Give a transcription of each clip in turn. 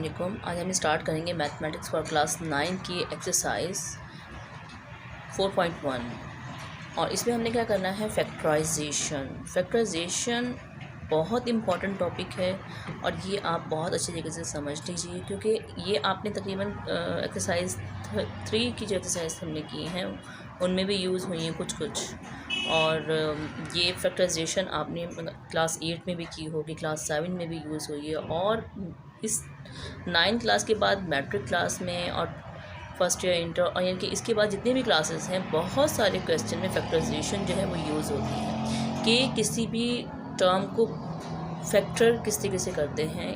वालेकुम। आज हम स्टार्ट करेंगे मैथमेटिक्स फॉर क्लास 9 की एक्सरसाइज 4.1 और इसमें हमने क्या करना है, फैक्टराइजेशन बहुत इम्पॉर्टेंट टॉपिक है और ये आप बहुत अच्छे तरीके से समझ लीजिए, क्योंकि ये आपने तकरीबन एक्सरसाइज 3 की जो एक्सरसाइज हमने की हैं उनमें भी यूज़ हुई हैं कुछ और ये फैक्टराइजेशन आपने क्लास 8 में भी की होगी, क्लास 7 में भी यूज़ हुई है और इस 9 क्लास के बाद मैट्रिक क्लास में और फर्स्ट ईयर इंटर और यानी कि इसके बाद जितने भी क्लासेस हैं बहुत सारे क्वेश्चन में फैक्टराइजेशन जो है वो यूज़ होती है कि किसी भी टर्म को फैक्टर किस तरीके से करते हैं,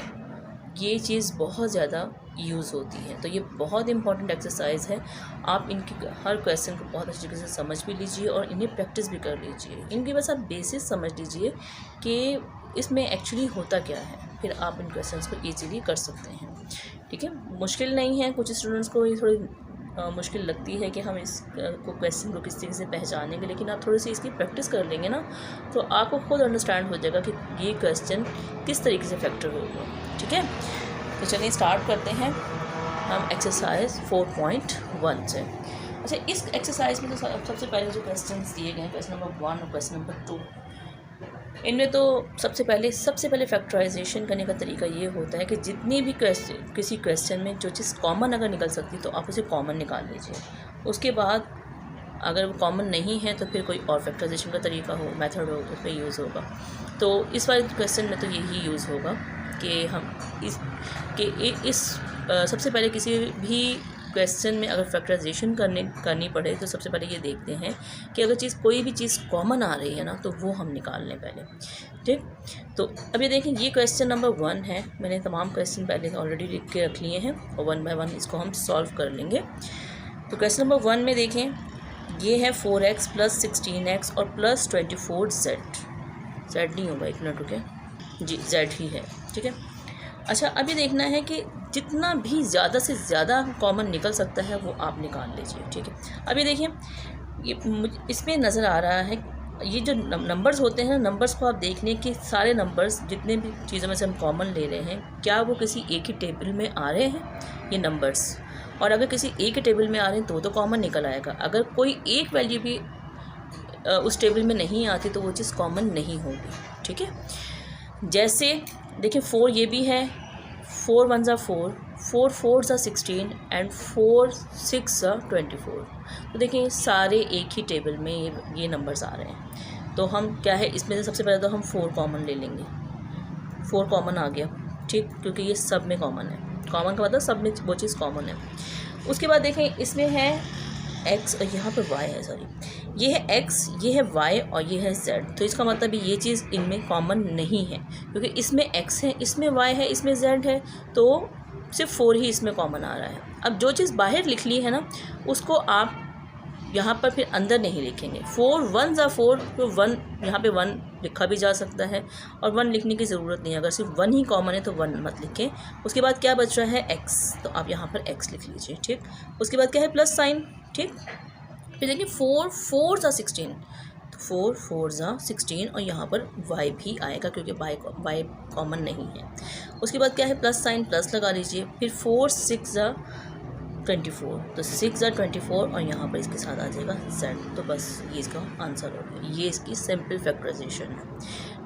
ये चीज़ बहुत ज़्यादा यूज़ होती है। तो ये बहुत इंपॉर्टेंट एक्सरसाइज है। आप इनकी हर क्वेश्चन को बहुत अच्छी तरीके से समझ भी लीजिए और इन्हें प्रैक्टिस भी कर लीजिए। इनकी बस आप बेसिस समझ लीजिए कि इसमें एक्चुअली होता क्या है, फिर आप इन क्वेश्चंस को ईजीली कर सकते हैं। ठीक है, मुश्किल नहीं है। कुछ स्टूडेंट्स को ये थोड़ी मुश्किल लगती है कि हम इस क्वेश्चन को किस तरीके से पहचानेंगे, लेकिन आप थोड़ी सी इसकी प्रैक्टिस कर लेंगे ना तो आपको खुद अंडरस्टैंड हो जाएगा कि ये क्वेश्चन किस तरीके से फैक्टर होगा। ठीक है, तो चलिए स्टार्ट करते हैं हम एक्सरसाइज 4.1 से। अच्छा, इस एक्सरसाइज में तो सबसे पहले जो क्वेश्चन दिए गए हैं, क्वेश्चन नंबर 1 और क्वेश्चन नंबर 2, इनमें तो सबसे पहले फैक्टराइजेशन करने का तरीका ये होता है कि जितनी भी किसी क्वेश्चन में जो चीज़ कॉमन अगर निकल सकती तो आप उसे कॉमन निकाल लीजिए। उसके बाद अगर वो कॉमन नहीं है तो फिर कोई और फैक्टराइजेशन का तरीका हो, मेथड हो, उसमें यूज़ होगा। तो इस वाले क्वेश्चन में तो यही यूज़ होगा कि हम सबसे पहले किसी भी क्वेश्चन में अगर फैक्टराइजेशन करनी पड़े तो सबसे पहले ये देखते हैं कि अगर कोई भी चीज़ कॉमन आ रही है ना तो वो हम निकाल लें पहले। ठीक, तो अब ये देखें, ये क्वेश्चन नंबर 1 है। मैंने तमाम क्वेश्चन पहले ऑलरेडी लिख के रख लिए हैं और 1 बाय 1 इसको हम सॉल्व कर लेंगे। तो क्वेश्चन नंबर 1 में देखें, ये है 4x + 16x और + 24z। z नहीं होगा, 1 मिनट रुके जी, z ही है। ठीक है, अच्छा, अभी देखना है कि जितना भी ज़्यादा से ज़्यादा कॉमन निकल सकता है वो आप निकाल लीजिए। ठीक है, अभी देखिए, ये इसमें नज़र आ रहा है, ये जो नंबर्स होते हैं, नंबर्स को आप देख लें कि सारे नंबर्स जितने भी चीज़ों में से हम कॉमन ले रहे हैं, क्या वो किसी एक ही टेबल में आ रहे हैं ये नंबर्स। और अगर किसी एक ही टेबल में आ रहे हैं तो कॉमन निकल आएगा। अगर कोई एक वैल्यू भी उस टेबल में नहीं आती तो वो चीज़ कॉमन नहीं होगी। ठीक है, जैसे देखिए 4 ये भी है, 4 1 = 4, 4 4 = 16 एंड 4 6 = 24। तो देखिए सारे एक ही टेबल में ये नंबर्स आ रहे हैं। तो हम क्या है, इसमें से सबसे पहले तो हम 4 कॉमन ले लेंगे। 4 कॉमन आ गया, ठीक, क्योंकि ये सब में कॉमन है। कॉमन का मतलब सब में वो चीज़ कॉमन है। उसके बाद देखें, इसमें है x और यहाँ पर y है, सॉरी, ये है x, ये है y और ये है z। तो इसका मतलब ये चीज़ इनमें कॉमन नहीं है, क्योंकि इसमें x है, इसमें y है, इसमें z है, तो सिर्फ 4 ही इसमें कॉमन आ रहा है। अब जो चीज़ बाहर लिख ली है ना उसको आप यहाँ पर फिर अंदर नहीं लिखेंगे। 4 1 = 4, तो 1 यहाँ पे 1 लिखा भी जा सकता है और 1 लिखने की ज़रूरत नहीं है। अगर सिर्फ 1 ही कॉमन है तो 1 मत लिखें। उसके बाद क्या बच रहा है, x, तो आप यहाँ पर x लिख लीजिए। ठीक, उसके बाद क्या है, प्लस साइन। ठीक, फिर देखिए 4 4 = 16, तो 4 4 = 16 और यहाँ पर y भी आएगा क्योंकि y कॉमन नहीं है। उसके बाद क्या है, प्लस साइन, प्लस लगा लीजिए। फिर 4 6 = 24, तो 6 = 24 और यहाँ पर इसके साथ आ जाएगा z। तो बस ये इसका आंसर हो गया। ये इसकी सिंपल फैक्टराइजेशन है।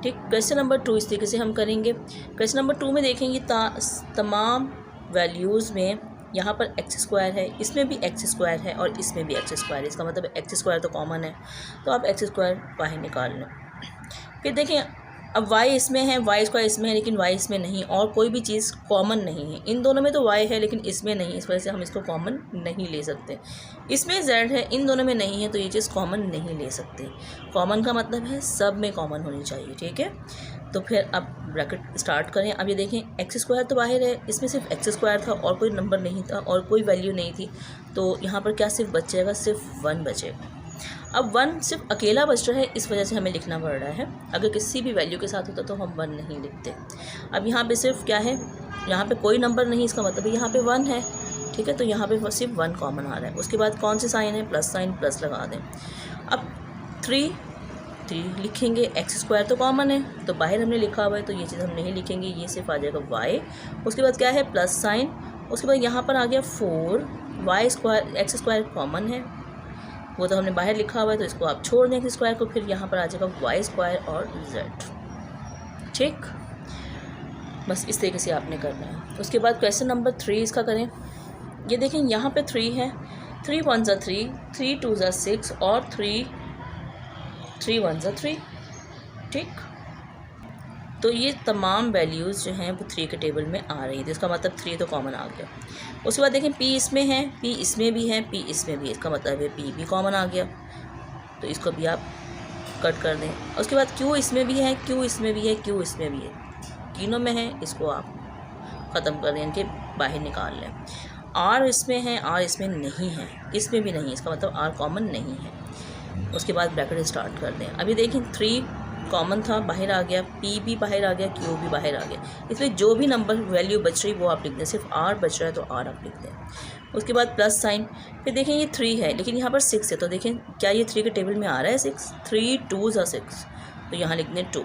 ठीक, क्वेश्चन नंबर 2 इस तरीके से हम करेंगे। क्वेश्चन नंबर 2 में देखेंगे तमाम वैल्यूज़ में यहाँ पर x² है, इसमें भी x² है और इसमें भी x²। इसका मतलब x² तो कॉमन है, तो आप x² बाहर निकाल लें। फिर देखें, अब y इसमें है, y² इसमें है, लेकिन y इसमें नहीं, और कोई भी चीज़ कॉमन नहीं है। इन दोनों में तो y है लेकिन इसमें नहीं, इस वजह से हम इसको कॉमन नहीं ले सकते। इसमें z है, इन दोनों में नहीं है, तो ये चीज़ कॉमन नहीं ले सकते। कॉमन का मतलब है सब में कॉमन होनी चाहिए। ठीक है, तो फिर अब ब्रैकेट स्टार्ट करें। अब ये देखें, x² तो बाहर है, इसमें सिर्फ x² था और कोई नंबर नहीं था और कोई वैल्यू नहीं थी, तो यहाँ पर क्या सिर्फ बचेगा, सिर्फ 1 बचेगा। अब 1 सिर्फ अकेला बच रहा है, इस वजह से हमें लिखना पड़ रहा है। अगर किसी भी वैल्यू के साथ होता तो हम 1 नहीं लिखते। अब यहाँ पे सिर्फ क्या है, यहाँ पे कोई नंबर नहीं, इसका मतलब यहाँ पे 1 है। ठीक है, तो यहाँ पे सिर्फ 1 कॉमन आ रहा है। उसके बाद कौन से साइन है, प्लस साइन, प्लस लगा दें। अब 3 लिखेंगे। एक्स स्क्वायर तो कॉमन है तो बाहर हमने लिखा हुआ है तो ये चीज़ हम नहीं लिखेंगे, ये सिर्फ आ जाएगा वाई। उसके बाद क्या है प्लस साइन, उसके बाद यहाँ पर आ गया 4 Y square, X square common है वो तो हमने बाहर लिखा हुआ है तो इसको आप छोड़ दें एक्स स्क्वायर को, फिर यहाँ पर आ जाएगा वाई स्क्वायर और जेड। ठीक, बस इस तरीके से आपने करना है। उसके बाद क्वेश्चन नंबर 3 इसका करें। ये देखें यहाँ पे 3 है, 3 1 ज़ा 3, 3 2 ज़ा 6 और 3 1 ज़ा 3। ठीक, तो ये तमाम वैल्यूज़ जो हैं वो 3 के टेबल में आ रही है, तो इसका मतलब 3 तो कॉमन आ गया। उसके बाद देखें P इसमें है, P इसमें भी है, P इसमें भी है, इसका मतलब है P भी कॉमन आ गया, तो इसको भी आप कट कर दें। उसके बाद Q इसमें भी है, Q इसमें भी है, Q इसमें भी है, तीनों में है, इसको आप ख़त्म कर दें, इनके बाहर निकाल लें। R इसमें है, R इसमें नहीं है, इसमें भी नहीं है, इसका मतलब R कॉमन नहीं है। उसके बाद ब्रैकेट स्टार्ट कर दें। अभी देखें 3 कॉमन था, बाहर आ गया, P भी बाहर आ गया, Q भी बाहर आ गया, इसमें जो भी नंबर वैल्यू बच रही वो आप लिख दें, सिर्फ R बच रहा है तो R आप लिख दें। उसके बाद प्लस साइन, फिर देखें ये 3 है लेकिन यहाँ पर 6 है, तो देखें क्या ये 3 के टेबल में आ रहा है 6, 3 2 ज़ा 6, तो यहाँ लिख दें 2।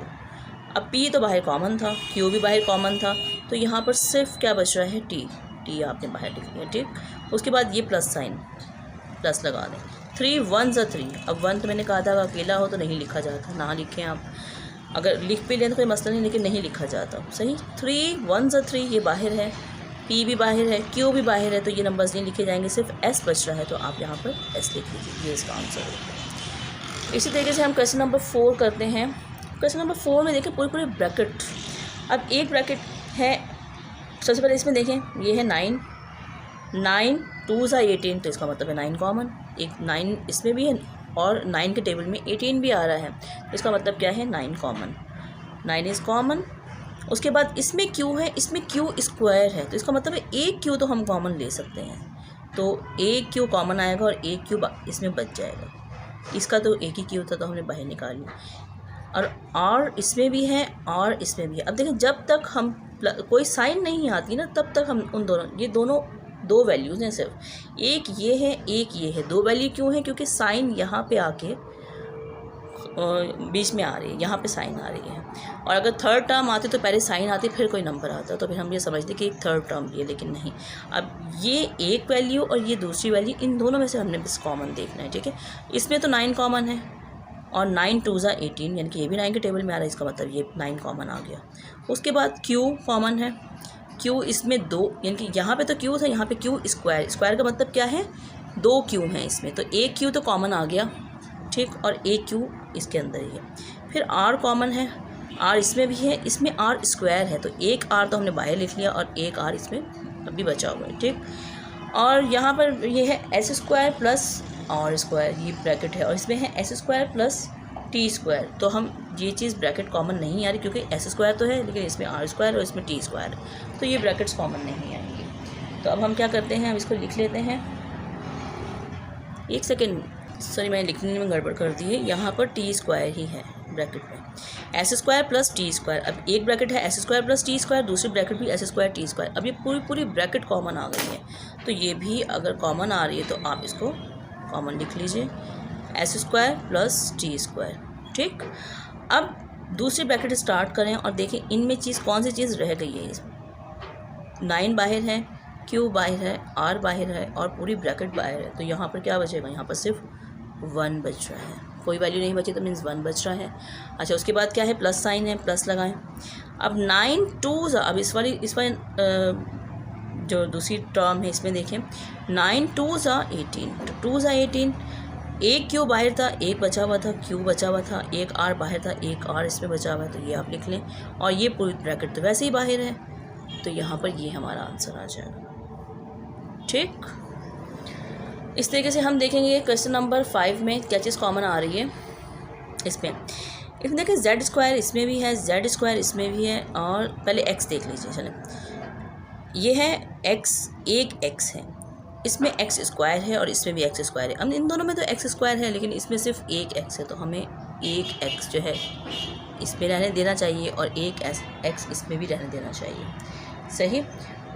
अब P तो बाहर कॉमन था, Q भी बाहर कॉमन था, तो यहाँ पर सिर्फ क्या बच रहा है T आपने बाहर लिख दिया। ठीक, उसके बाद ये प्लस साइन, प्लस लगा दें। 3 1 ज़ा 3, अब 1 तो मैंने कहा था अकेला हो तो नहीं लिखा जाता, ना लिखें आप, अगर लिख भी लें तो कोई मसला नहीं, लेकिन नहीं लिखा जाता। सही, 3 1 ज़ा 3 ये बाहर है, P भी बाहर है, Q भी बाहर है, तो ये नंबर्स नहीं लिखे जाएंगे, सिर्फ S बच रहा है तो आप यहाँ पर S लिख लीजिए, ये इसका आंसर है। इसी तरीके से हम क्वेश्चन नंबर 4 करते हैं। क्वेश्चन नंबर 4 में देखें पूरे ब्रैकेट, अब एक ब्रैकेट है, सबसे पहले इसमें देखें ये है 9 9 2 ज़ा 18, तो इसका मतलब है 9 कॉमन, एक 9 इसमें भी है और 9 के टेबल में 18 भी आ रहा है, तो इसका मतलब क्या है 9 कॉमन, 9 इज़ कॉमन। उसके बाद इसमें Q है, इसमें Q स्क्वायर है, तो इसका मतलब है एक Q तो हम कॉमन ले सकते हैं, तो एक Q कॉमन आएगा और एक Q इसमें बच जाएगा, इसका तो एक ही Q था तो हमने बाहर निकाल लिया। और R इसमें भी है, R इसमें भी है। अब देखें जब तक हम कोई साइन नहीं आती ना तब तक हम उन दोनों, ये दोनों 2 वैल्यूज़ हैं सिर्फ, एक ये है एक ये है, 2 वैल्यू क्यों है क्योंकि साइन यहाँ पे आके बीच में आ रही है, यहाँ पे साइन आ रही है, और अगर थर्ड टर्म आती तो पहले साइन आती फिर कोई नंबर आता, तो फिर हम ये समझते कि एक थर्ड टर्म भी है, लेकिन नहीं। अब ये एक वैल्यू और ये दूसरी वैल्यू, इन दोनों में से हमने बस कॉमन देखना है। ठीक है, इसमें तो 9 कॉमन है और 9 2 ज़ा 18, यानी कि ये भी 9 के टेबल में आ रहा है, इसका मतलब ये 9 कॉमन आ गया। उसके बाद Q कॉमन है, Q इसमें 2, यानी कि यहाँ पे तो Q था, यहाँ पे Q स्क्वायर, स्क्वायर का मतलब क्या है 2 Q हैं इसमें, तो एक Q तो कॉमन आ गया। ठीक, और एक Q इसके अंदर ही है। फिर R कॉमन है, R इसमें भी है, इसमें R स्क्वायर है, तो एक R तो हमने बाहर लिख लिया और एक R इसमें अभी बचा हुआ है। ठीक, और यहाँ पर ये है S square plus R square, ये ब्रैकेट है, और इसमें है S square plus T square, तो हम ये चीज़ ब्रैकेट कॉमन नहीं आ रही क्योंकि S स्क्वायर तो है लेकिन इसमें R स्क्वायर और इसमें T स्क्वायर, तो ये ब्रैकेट्स कॉमन नहीं आएंगे। तो अब हम क्या करते हैं, हम इसको लिख लेते हैं। एक सेकेंड, सॉरी मैंने लिखने में गड़बड़ कर दी है, यहाँ पर T स्क्वायर ही है ब्रैकेट में, S square plus T square. अब एक ब्रैकेट है S square plus T square, दूसरी ब्रैकेट भी S स्क्वायर T स्क्वायर। अब ये पूरी ब्रैकेट कॉमन आ गई है, तो ये भी अगर कॉमन आ रही है तो आप इसको कॉमन लिख लीजिए, S square plus T square. ठीक, अब दूसरी ब्रैकेट स्टार्ट करें और देखें इनमें चीज़ कौन सी चीज़ रह गई है। इसमें 9 बाहर है, Q बाहर है, R बाहर है और पूरी ब्रैकेट बाहर है, तो यहाँ पर क्या बचेगा, यहाँ पर सिर्फ 1 बच रहा है, कोई वैल्यू नहीं बची तो मीन्स 1 बच रहा है। अच्छा, उसके बाद क्या है, प्लस साइन है, प्लस लगाएं। अब 9 2 ज़ा, अब इस वाली जो दूसरी टर्म है इसमें देखें 9 2 ज़ा 18, तो 2 ज़ा 18, एक Q बाहर था, एक बचा हुआ था, Q बचा हुआ था, एक R बाहर था, एक R इसमें बचा हुआ है, तो ये आप लिख लें, और ये पूरी ब्रैकेट तो वैसे ही बाहर है, तो यहाँ पर ये हमारा आंसर आ जाएगा। ठीक, इस तरीके से हम देखेंगे क्वेश्चन नंबर 5 में क्या चीज़ कॉमन आ रही है। इसमें देखें Z स्क्वायर इसमें भी है, Z स्क्वायर इसमें भी है, और पहले X देख लीजिए। चलें, ये है X, एक X है, इसमें X स्क्वायर है और इसमें भी X स्क्वायर है। अब इन दोनों में तो X स्क्वायर है लेकिन इसमें सिर्फ एक X है, तो हमें एक X जो है इसमें रहने देना चाहिए और एक X इसमें भी रहने देना चाहिए। सही,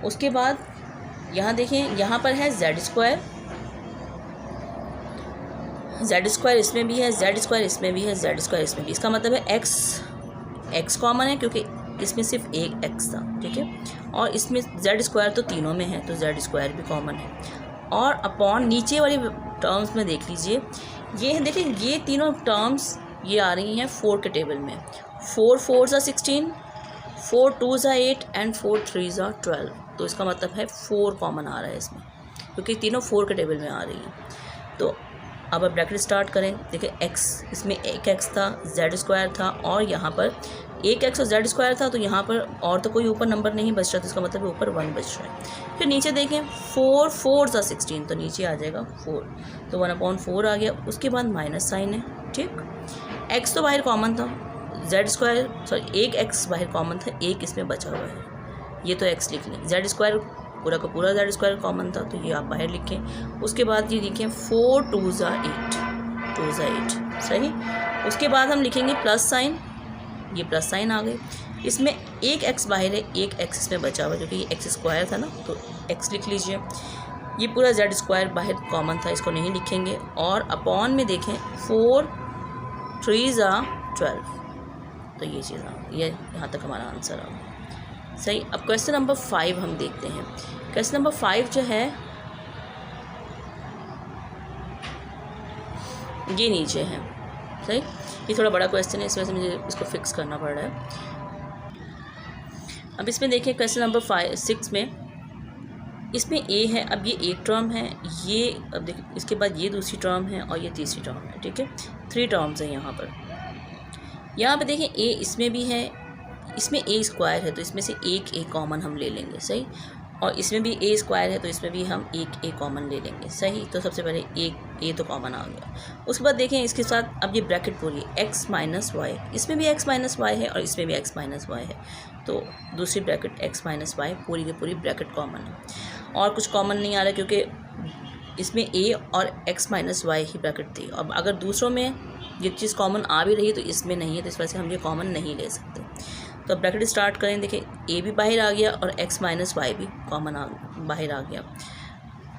उसके बाद यहाँ देखें, यहाँ पर है Z स्क्वायर, जेड स्क्वायर इसमें भी है, जेड स्क्वायर इसमें भी है, जेड स्क्वायर इसमें भी। इसका मतलब है एक्स कॉमन है क्योंकि इसमें सिर्फ एक एक्स था, ठीक है। और इसमें जेड स्क्वायर तो तीनों में है, तो जेड स्क्वायर भी कॉमन है। और अपॉन नीचे वाली टर्म्स में देख लीजिए, ये है, देखिए ये तीनों टर्म्स ये आ रही हैं 4 के टेबल में। 4 4 16, 4 2 8 एंड 4 3 12। तो इसका मतलब है 4 कॉमन आ रहा है इसमें, क्योंकि तीनों 4 के टेबल में आ रही हैं। तो अब आप ब्रैकेट स्टार्ट करें। देखिए एक्स, इसमें एक एक्स था, जेड स्क्वायर था, और यहाँ पर एक एक्स और जेड स्क्वायर था, तो यहाँ पर और तो कोई ऊपर नंबर नहीं बच रहा, तो इसका मतलब ऊपर 1 बच रहा है। फिर नीचे देखें 4 4 16, तो नीचे आ जाएगा 4, तो 1/4 आ गया। उसके बाद माइनस साइन है, ठीक। एक्स तो बाहर कॉमन था, जेड स्क्वायर सॉरी एक एक्स बाहर कॉमन था, एक इसमें बचा हुआ है, ये तो एक्स लिख लें। जेड स्क्वायर पूरा का पूरा जेड स्क्वायर कॉमन था, तो ये आप बाहर लिखें। उसके बाद ये लिखें 4 2 8, 2 8, सही। उसके बाद हम लिखेंगे प्लस साइन, ये प्लस साइन आ गई। इसमें एक एक्स बाहर है, एक एक्स इसमें बचा हुआ है, क्योंकि ये एक्स स्क्वायर था ना, तो एक्स लिख लीजिए। ये पूरा जेड स्क्वायर बाहर कॉमन था, इसको नहीं लिखेंगे। और अपॉन में देखें 4 3 12, तो ये चीज़ ये यहाँ तक हमारा आंसर आ गया, सही। अब क्वेश्चन नंबर 5 हम देखते हैं। क्वेश्चन नंबर 5 जो है ये नीचे है, सही। ये थोड़ा बड़ा क्वेश्चन है, इस वजह से मुझे इसको फिक्स करना पड़ रहा है। अब इसमें देखिए क्वेश्चन नंबर 6 में, इसमें ए है, अब ये एक टर्म है, ये अब देखिए इसके बाद ये दूसरी टर्म है और ये तीसरी टर्म है, ठीक है। 3 टर्म्स हैं यहाँ पर। यहाँ पे देखें ए इसमें भी है, इसमें ए स्क्वायर है, तो इसमें से एक ए कॉमन हम ले लेंगे, सही। और इसमें भी ए स्क्वायर है, तो इसमें भी हम एक ए कॉमन ले लेंगे, सही। तो सबसे पहले एक ए तो कॉमन आ गया। उसके बाद देखें इसके साथ अब ये ब्रैकेट पूरी एक्स माइनस वाई, इसमें भी एक्स माइनस वाई है और इसमें भी एक्स माइनस वाई है, तो दूसरी ब्रैकेट एक्स माइनस वाई पूरी की पूरी ब्रैकेट कॉमन है। और कुछ कॉमन नहीं आ रहा क्योंकि इसमें ए और x minus why he bracket थी। अब अगर दूसरों में ये चीज़ कॉमन आ भी रही है तो इसमें नहीं है, तो इस वजह से हम ये कॉमन नहीं ले सकते। तो अब ब्रैकेट स्टार्ट करें। देखिए ए भी बाहर आ गया और एक्स माइनस वाई भी कॉमन बाहर आ गया।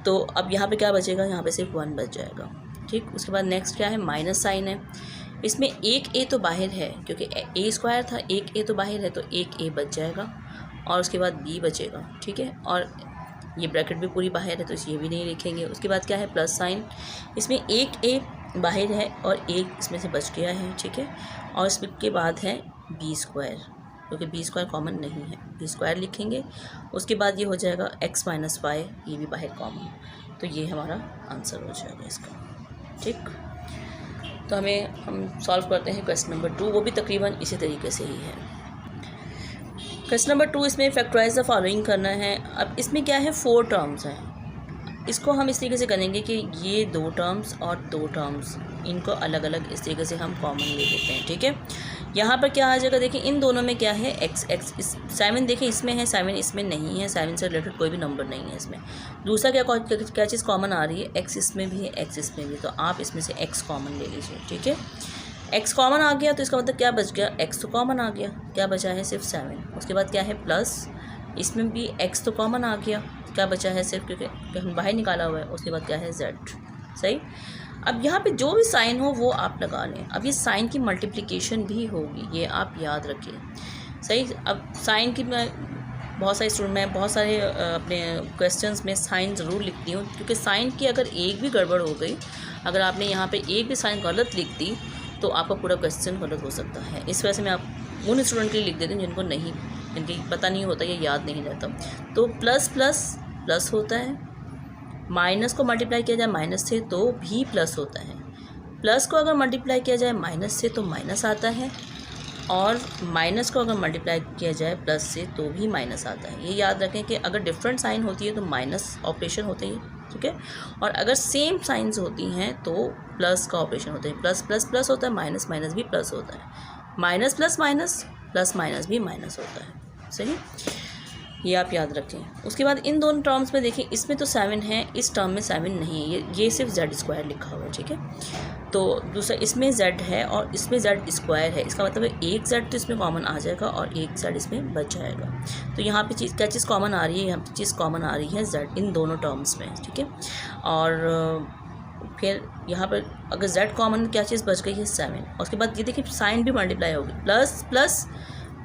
तो अब यहाँ पे क्या बचेगा, यहाँ पे सिर्फ 1 बच जाएगा, ठीक। उसके बाद नेक्स्ट क्या है, माइनस साइन है। इसमें एक ए तो बाहर है क्योंकि ए स्क्वायर था, एक ए तो बाहर है, तो एक ए बच जाएगा और उसके बाद बी बचेगा, ठीक है। और ये ब्रैकेट भी पूरी बाहर है, तो ये भी नहीं लिखेंगे। उसके बाद क्या है, प्लस साइन। इसमें एक ए बाहर है और एक इसमें से बच गया है, ठीक है। और इसके बाद है बी स्क्वायर, क्योंकि बी स्क्वायर कॉमन नहीं है, बी स्क्वायर लिखेंगे। उसके बाद ये हो जाएगा एक्स माइनस वाई, ये भी बाहर कॉमन, तो ये हमारा आंसर हो जाएगा इसका, ठीक। तो हम सॉल्व करते हैं क्वेश्चन नंबर 2, वो भी तकरीबन इसी तरीके से ही है। क्वेश्चन नंबर 2, इसमें फैक्टराइज द फॉलोइंग करना है। अब इसमें क्या है, 4 टर्म्स हैं। इसको हम इस तरीके से करेंगे कि ये 2 टर्म्स और 2 टर्म्स, इनको अलग अलग इस तरीके से हम कॉमन ले लेते हैं, ठीक है। यहाँ पर क्या आ जाएगा, देखिए इन दोनों में क्या है, एक्स एक्स 7 देखें इसमें है, 7 इसमें नहीं है, 7 से रिलेटेड कोई भी नंबर नहीं है इसमें। दूसरा क्या चीज़ कॉमन आ रही है, एक्स इसमें भी है, एक्स इसमें भी, तो आप इसमें से एक्स कॉमन ले लीजिए, ठीक है। एक्स कॉमन आ गया तो इसका मतलब क्या बच गया, एक्स तो कॉमन आ गया, क्या बचा है सिर्फ 7। उसके बाद क्या है, प्लस, इसमें भी एक्स तो कॉमन आ गया, क्या बचा है सिर्फ, क्योंकि हम बाहर निकाला हुआ है। उसके बाद क्या है, जेड, सही। अब यहाँ पे जो भी साइन हो वो आप लगा लें। अब ये साइन की मल्टीप्लिकेशन भी होगी, ये आप याद रखिए, सही। अब साइन की मैं बहुत सारे स्टूडेंट में बहुत सारे अपने क्वेश्चंस में साइन ज़रूर लिखती हूँ, क्योंकि साइन की अगर एक भी गड़बड़ हो गई, अगर आपने यहाँ पे एक भी साइन गलत लिख दी तो आपका पूरा क्वेश्चन गलत हो सकता है। इस वजह से मैं आप उन स्टूडेंट के लिए लिख देती हूँ जिनको नहीं, जिनकी पता नहीं होता, ये याद नहीं रहता। तो प्लस प्लस प्लस होता है, माइनस को मल्टीप्लाई किया जाए माइनस से तो भी प्लस होता है, प्लस को अगर मल्टीप्लाई किया जाए माइनस से तो माइनस आता है, और माइनस को अगर मल्टीप्लाई किया जाए प्लस से तो भी माइनस आता है। ये याद रखें कि अगर डिफरेंट साइन होती है तो माइनस ऑपरेशन होता है, ठीक है। और अगर सेम साइंस होती हैं तो प्लस का ऑपरेशन होता है, प्लस प्लस प्लस होता है, माइनस माइनस भी प्लस होता है, minus plus minus plus minus भी माइनस होता है, सही। ये आप याद रखें। उसके बाद इन दोनों टर्म्स में देखिए, इसमें तो 7 है, इस टर्म में 7 नहीं है, ये सिर्फ जेड स्क्वायर लिखा हुआ है, ठीक है। तो दूसरा इसमें जेड है और इसमें जेड स्क्वायर है, इसका मतलब है एक जेड तो इसमें कॉमन आ जाएगा और एक जेड इसमें बच जाएगा। तो यहाँ पे क्या चीज़ कॉमन आ रही है, यहाँ पे चीज़ कॉमन आ रही है जेड इन दोनों टर्म्स में, ठीक है। और फिर यहाँ पर अगर z कॉमन क्या चीज़ बच गई है 7। और उसके बाद ये देखिए साइन भी मल्टीप्लाई होगी, plus plus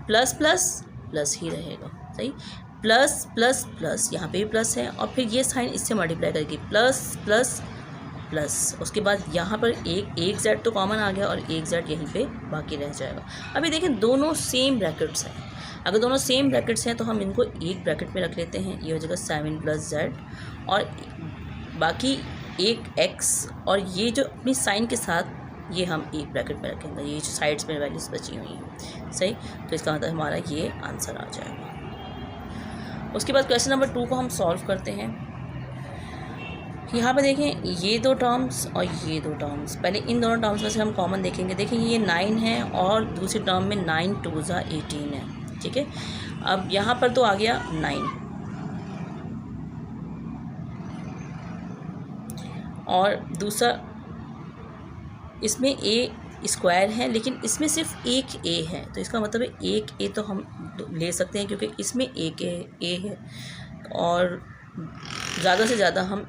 plus plus plus ही रहेगा, सही, प्लस प्लस प्लस, यहाँ पे भी प्लस है, और फिर ये साइन इससे मल्टीप्लाई करेगी, प्लस प्लस प्लस। उसके बाद यहाँ पर एक z तो कॉमन आ गया और एक z यहीं पे बाकी रह जाएगा। अभी देखें दोनों सेम ब्रैकेट्स हैं, अगर दोनों सेम ब्रैकेट्स हैं तो हम इनको एक ब्रैकेट में रख लेते हैं, ये हो जाएगा 7 + z, और बाकी एक x, और ये जो अपनी साइन के साथ ये हम एक ब्रैकेट में रखेंगे, ये जो साइड्स में वैल्यूज बची हुई हैं, सही। तो इसका मतलब हमारा ये आंसर आ जाएगा। उसके बाद क्वेश्चन नंबर 2 को हम सॉल्व करते हैं। यहाँ पर देखें ये दो टर्म्स और ये दो टर्म्स, पहले इन दोनों टर्म्स में से हम कॉमन देखेंगे। देखें ये 9 है और दूसरी टर्म में 9 × 2 = 18 है, ठीक है। अब यहाँ पर तो आ गया 9, और दूसरा इसमें a² है, लेकिन इसमें सिर्फ एक a है, तो इसका मतलब है एक a तो हम ले सकते हैं क्योंकि इसमें एक a है, और ज़्यादा से ज़्यादा हम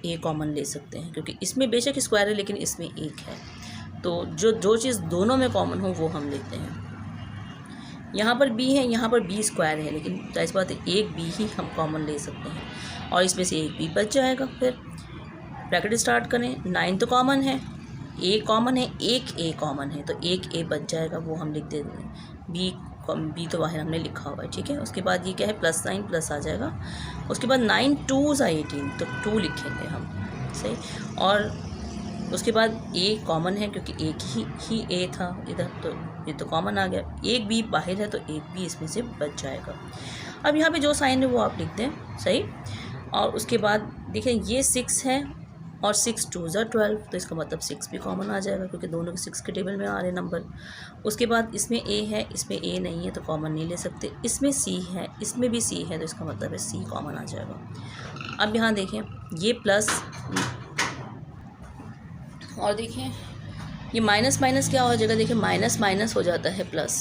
a कॉमन ले सकते हैं क्योंकि इसमें बेशक स्क्वायर है लेकिन इसमें एक है। तो जो चीज़ दोनों में कॉमन हो वो हम लेते हैं। यहाँ पर b है, यहाँ पर b² है, लेकिन जाहिर बात है एक b ही हम कॉमन ले सकते हैं, और इसमें से एक b बच जाएगा। फिर ब्रैकेट स्टार्ट करें, 9 तो कॉमन है, a कॉमन है, एक a कॉमन है, तो एक a बच जाएगा, वो हम लिख देते हैं। b तो बाहर हमने लिखा हुआ है, ठीक है। उसके बाद ये क्या है, प्लस साइन, प्लस आ जाएगा। उसके बाद 9 × 2 = 18, तो 2 लिखेंगे हम, सही। और उसके बाद a कॉमन है क्योंकि एक ही a था इधर, तो ये तो कॉमन आ गया। एक b बाहर है तो एक b इसमें से बच जाएगा। अब यहाँ पे जो साइन है वो आप लिख दें, सही। और उसके बाद देखें ये 6 है और 6 × 2 = 12, तो इसका मतलब 6 भी कॉमन आ जाएगा क्योंकि दोनों के 6 के टेबल में आ रहे नंबर। उसके बाद इसमें a है, इसमें a नहीं है तो कॉमन नहीं ले सकते। इसमें c है, इसमें भी c है, तो इसका मतलब है c कॉमन आ जाएगा। अब यहाँ देखें ये प्लस, और देखें ये माइनस माइनस क्या हो जाएगा, देखिए माइनस माइनस हो जाता है प्लस।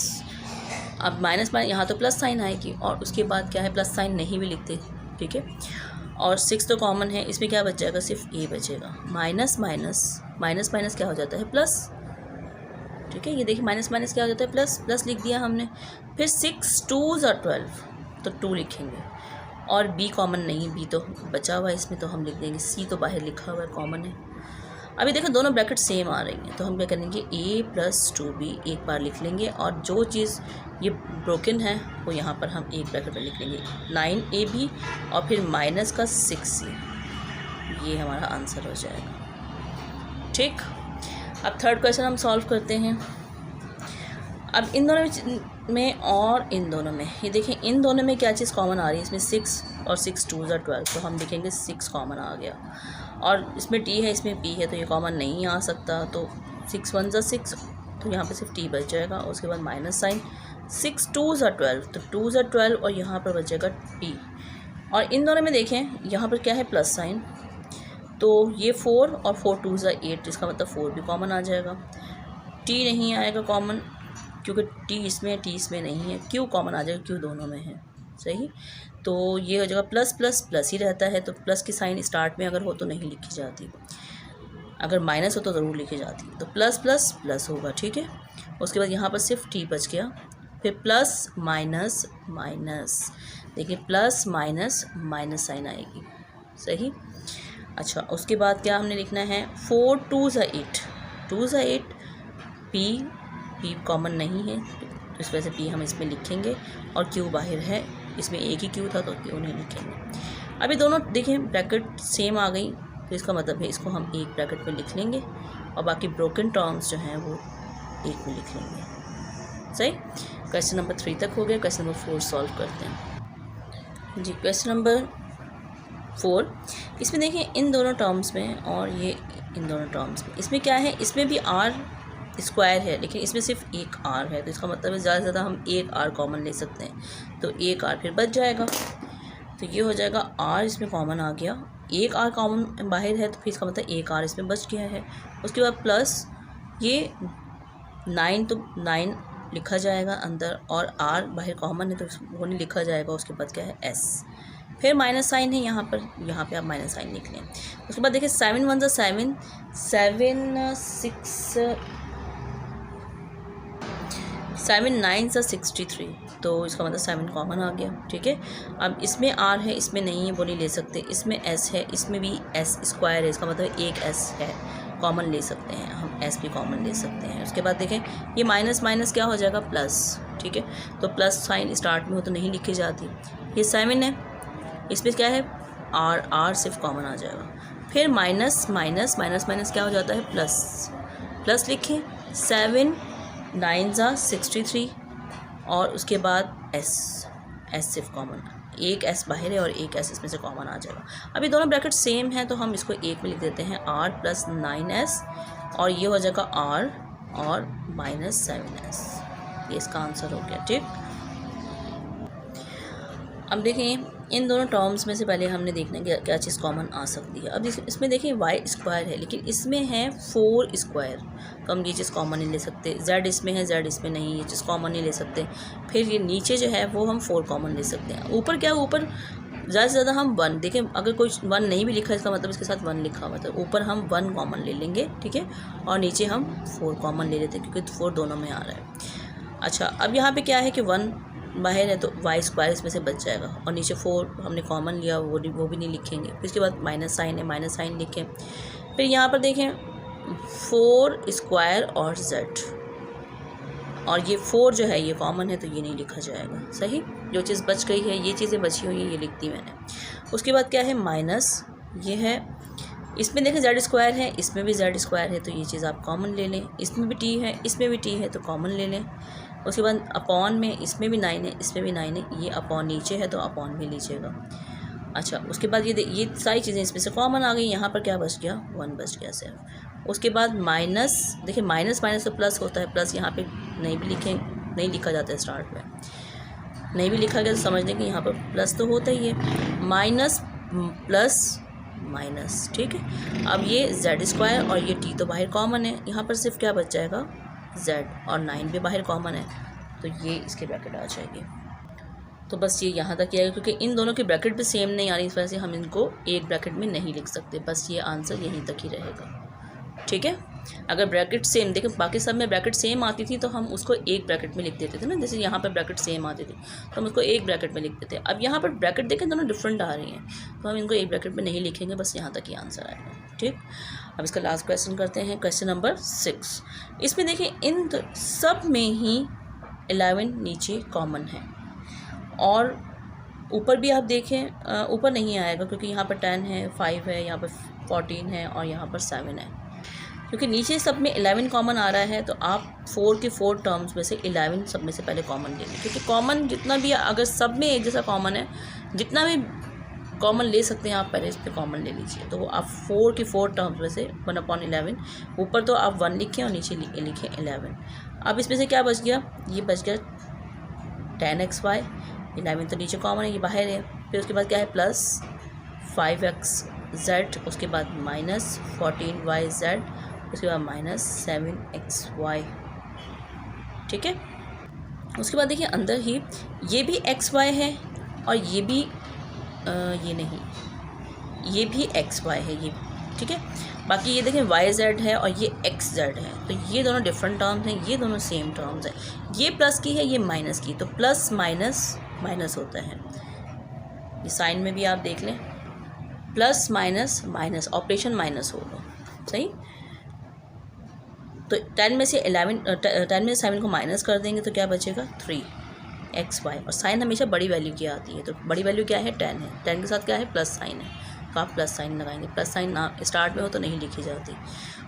अब माइनस यहाँ तो प्लस साइन आएगी, और उसके बाद क्या है, प्लस साइन नहीं भी लिखते, ठीक है। और 6 तो कॉमन है, इसमें क्या बच जाएगा, सिर्फ a बचेगा। माइनस माइनस माइनस माइनस क्या हो जाता है, प्लस, ठीक है। ये देखिए माइनस माइनस क्या हो जाता है, प्लस, प्लस लिख दिया हमने। फिर 6 × 2 = 12, तो 2 लिखेंगे। और b कॉमन नहीं, b तो बचा हुआ है इसमें, तो हम लिख देंगे। c तो बाहर लिखा हुआ है, कॉमन है। अभी देखो दोनों ब्रैकेट सेम आ रही हैं, तो हम क्या करेंगे, a + 2b एक बार लिख लेंगे, और जो चीज़ ये ब्रोकन है वो यहाँ पर हम एक ब्रैकेट में लिख लेंगे, 9ab और फिर माइनस का 6c, ये हमारा आंसर हो जाएगा, ठीक। अब थर्ड क्वेश्चन हम सॉल्व करते हैं। अब इन दोनों में और इन दोनों में, ये देखें इन दोनों में क्या चीज़ कॉमन आ रही है, इसमें 6 और 6 × 2 = 12, तो हम लिखेंगे 6 कॉमन आ गया। और इसमें t है, इसमें p है, तो ये कॉमन नहीं आ सकता, तो 6 × 1 = 6, तो यहाँ पे सिर्फ t बच जाएगा। उसके बाद माइनस साइन, 6 × 2 = 12, तो 2 = 12, और यहाँ पर बचेगा p। और इन दोनों में देखें यहाँ पर क्या है, प्लस साइन, तो ये 4 और 4 × 2 = 8, इसका मतलब 4 भी कॉमन आ जाएगा। t नहीं आएगा कॉमन क्योंकि t इसमें है, t इसमें नहीं है। q कॉमन आ जाएगा, q दोनों में है, सही। तो ये हो जाएगा प्लस प्लस प्लस ही रहता है, तो प्लस की साइन स्टार्ट में अगर हो तो नहीं लिखी जाती, अगर माइनस हो तो ज़रूर लिखी जाती है। तो प्लस प्लस प्लस होगा, ठीक है। उसके बाद यहाँ पर सिर्फ t बच गया। फिर प्लस माइनस माइनस, देखिए प्लस माइनस माइनस साइन आएगी, सही। अच्छा उसके बाद क्या हमने लिखना है, 4 × 2 = 8, 2 × 8, p कॉमन नहीं है तो इस वजह से p हम इसमें लिखेंगे, और q बाहर है, इसमें एक ही q था तो q नहीं लिखेंगे। अभी दोनों देखें ब्रैकेट सेम आ गई, तो इसका मतलब है इसको हम एक ब्रैकेट में लिख लेंगे, और बाकी ब्रोकन टर्म्स जो हैं वो एक में लिख लेंगे, सही। क्वेश्चन नंबर 3 तक हो गया। क्वेश्चन नंबर 4 सॉल्व करते हैं जी। क्वेश्चन नंबर 4, इसमें देखें इन दोनों टर्म्स में और ये इन दोनों टर्म्स में, इसमें क्या है, इसमें भी r² है, लेकिन इसमें सिर्फ एक r है, तो इसका मतलब है ज़्यादा से ज़्यादा हम एक r कॉमन ले सकते हैं, तो एक r फिर बच जाएगा। तो ये हो जाएगा r इसमें कॉमन आ गया, एक r कॉमन बाहर है, तो फिर इसका मतलब एक r इसमें बच गया है। उसके बाद प्लस ये 9, तो 9 लिखा जाएगा अंदर, और r बाहर कॉमन है तो वो नहीं लिखा जाएगा। उसके बाद क्या है s, फिर माइनस साइन है यहाँ पे आप माइनस साइन लिख लें। उसके बाद देखिए 7 1 7, 7 6 7 9 63, तो इसका मतलब 7 कॉमन आ गया। ठीक है, अब इसमें R है, इसमें नहीं है वो नहीं ले सकते, इसमें S है, इसमें भी S स्क्वायर है, इसका मतलब एक S है, कॉमन ले सकते हैं हम, S भी कॉमन ले सकते हैं। उसके बाद देखें ये माइनस माइनस क्या हो जाएगा प्लस। ठीक है, तो प्लस साइन स्टार्ट में हो तो नहीं लिखी जाती। ये 7 है, इसमें क्या है R सिर्फ कॉमन आ जाएगा। फिर माइनस माइनस माइनस माइनस क्या हो जाता है प्लस, प्लस लिखें 7 9 63, और उसके बाद S सिर्फ कॉमन, एक S बाहर है और एक S इसमें से कॉमन आ जाएगा। अभी दोनों ब्रैकेट सेम है तो हम इसको एक में लिख देते हैं R + 9S, और ये हो जाएगा R और -7S। ये इसका आंसर हो गया। ठीक, अब देखें इन दोनों टर्म्स में से पहले हमने देखना है क्या चीज़ कॉमन आ सकती है। अब इसमें देखें y स्क्वायर है, लेकिन इसमें है 4 स्क्वायर, तो हम ये चीज़ कॉमन नहीं ले सकते। z इसमें है, z इसमें नहीं, ये चीज़ कॉमन नहीं ले सकते। फिर ये नीचे जो है वो हम 4 कॉमन ले सकते हैं। ऊपर क्या, ऊपर ज़्यादा से ज़्यादा हम 1, देखें अगर कोई 1 नहीं भी लिखा है इसका मतलब इसके साथ 1 लिखा हुआ है, तो ऊपर हम 1 कॉमन ले लेंगे। ठीक है, और नीचे हम 4 कॉमन ले लेते हैं क्योंकि 4 दोनों में आ रहा है। अच्छा, अब यहाँ पे क्या है कि 1 बाहर है तो y स्क्वायर इसमें से बच जाएगा, और नीचे 4 हमने कॉमन लिया, वो भी नहीं लिखेंगे। फिर इसके बाद माइनस साइन है, माइनस साइन लिखें। फिर यहाँ पर देखें 4 स्क्वायर और z, और ये 4 जो है ये कॉमन है तो ये नहीं लिखा जाएगा। सही, जो चीज़ बच गई है, ये चीज़ें बची हुई हैं, ये लिख दी मैंने। उसके बाद क्या है माइनस, ये है, इसमें देखें z स्क्वायर है, इसमें भी z स्क्वायर है, तो ये चीज़ आप कॉमन ले लें। इसमें भी t है, इसमें भी t है, तो कॉमन ले लें। उसके बाद अपॉन में इसमें भी 9 है, इसमें भी 9 है, ये अपॉन नीचे है तो अपॉन भी लीजिएगा। अच्छा, उसके बाद ये सारी चीज़ें इसमें से कॉमन आ गई। यहाँ पर क्या बच गया, 1 बच गया सिर्फ। उसके बाद माइनस, देखिए माइनस माइनस तो प्लस होता है, प्लस यहाँ पे नहीं भी लिखें, नहीं लिखा जाता है, स्टार्ट में नहीं भी लिखा गया तो समझ लें कि यहाँ पर प्लस तो होता ही है। Minus plus minus. ठीक है, अब ये z स्क्वायर और ये t तो बाहर कॉमन है, यहाँ पर सिर्फ क्या बच जाएगा z, और 9 भी बाहर कॉमन है तो ये इसके ब्रैकेट आ जाएगी। तो बस ये यहाँ तक आएगा, क्योंकि इन दोनों की ब्रैकेट भी सेम नहीं आ रही, इस वजह से हम इनको एक ब्रैकेट में नहीं लिख सकते। बस ये आंसर यहीं तक ही रहेगा। ठीक है, अगर ब्रैकेट सेम, देखिए बाकी सब में ब्रैकेट सेम आती थी तो हम उसको एक ब्रैकेट में लिख देते थे ना, जैसे यहाँ पर ब्रैकेट सेम आती थी तो हम उसको एक ब्रैकेट में लिखते थे। अब यहाँ पर ब्रैकेट देखें दोनों डिफरेंट आ रही हैं तो हम इनको एक ब्रैकेट में नहीं लिखेंगे, बस यहाँ तक ही आंसर आएगा। ठीक, अब इसका लास्ट क्वेश्चन करते हैं, क्वेश्चन नंबर 6। इसमें देखिए इन सब में ही 11 नीचे कॉमन है, और ऊपर भी आप देखें ऊपर नहीं आएगा क्योंकि यहाँ पर 10 है, 5 है, यहाँ पर 14 है और यहाँ पर 7 है। क्योंकि नीचे सब में 11 कॉमन आ रहा है तो आप 4 के 4 टर्म्स में से 11 सब में से पहले कॉमन ले लें, क्योंकि कॉमन जितना भी अगर सब में एक जैसा कॉमन है, जितना भी कॉमन ले सकते हैं आप पहले इस पर कॉमन ले लीजिए। तो आप 4 के 4 टर्म्स में से 1/11, ऊपर तो आप 1 लिखें और नीचे लिखें 11। अब इसमें से क्या बच गया, ये बच गया 10xy, 11 तो नीचे कॉमन है, ये बाहर है। फिर उसके बाद क्या है प्लस 5xz, उसके बाद माइनस 14yz, उसके बाद माइनस 7xy। ठीक है, उसके बाद देखिए अंदर ही ये भी xy है और ये भी ये नहीं, ये भी xy है ये। ठीक है, बाकी ये देखें yz है और ये xz है, तो ये दोनों डिफरेंट टर्म्स हैं, ये दोनों सेम टर्म्स हैं। ये प्लस की है, ये माइनस की, तो प्लस माइनस माइनस होता है। ये साइन में भी आप देख लें, plus minus minus, operation minus होगा। सही, तो 10 में से 7 को माइनस कर देंगे तो क्या बचेगा 3xy, और साइन हमेशा बड़ी वैल्यू की आती है, तो बड़ी वैल्यू क्या है 10 है, 10 के साथ क्या है प्लस साइन है, तो आप प्लस साइन लगाएंगे। प्लस साइन ना स्टार्ट में हो तो नहीं लिखी जाती।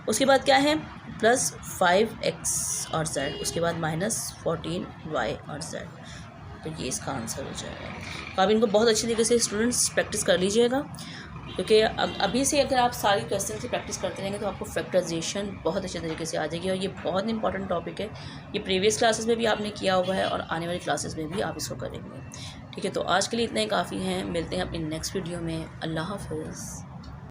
उसके बाद क्या है प्लस 5x और z, उसके बाद माइनस 14y और z, तो ये इसका आंसर हो जाएगा। तो आप इनको बहुत अच्छी तरीके से स्टूडेंट्स प्रैक्टिस कर लीजिएगा, क्योंकि अभी से अगर आप सारी क्वेश्चन की प्रैक्टिस करते रहेंगे तो आपको फैक्टराइजेशन बहुत अच्छे तरीके से आ जाएगी, और ये बहुत इंपॉर्टेंट टॉपिक है। ये प्रीवियस क्लासेस में भी आपने किया हुआ है और आने वाली क्लासेस में भी आप इसको करेंगे। ठीक है, तो आज के लिए इतना ही काफ़ी हैं। मिलते हैं अपनी नेक्स्ट वीडियो में। अल्लाह हाफ़िज़।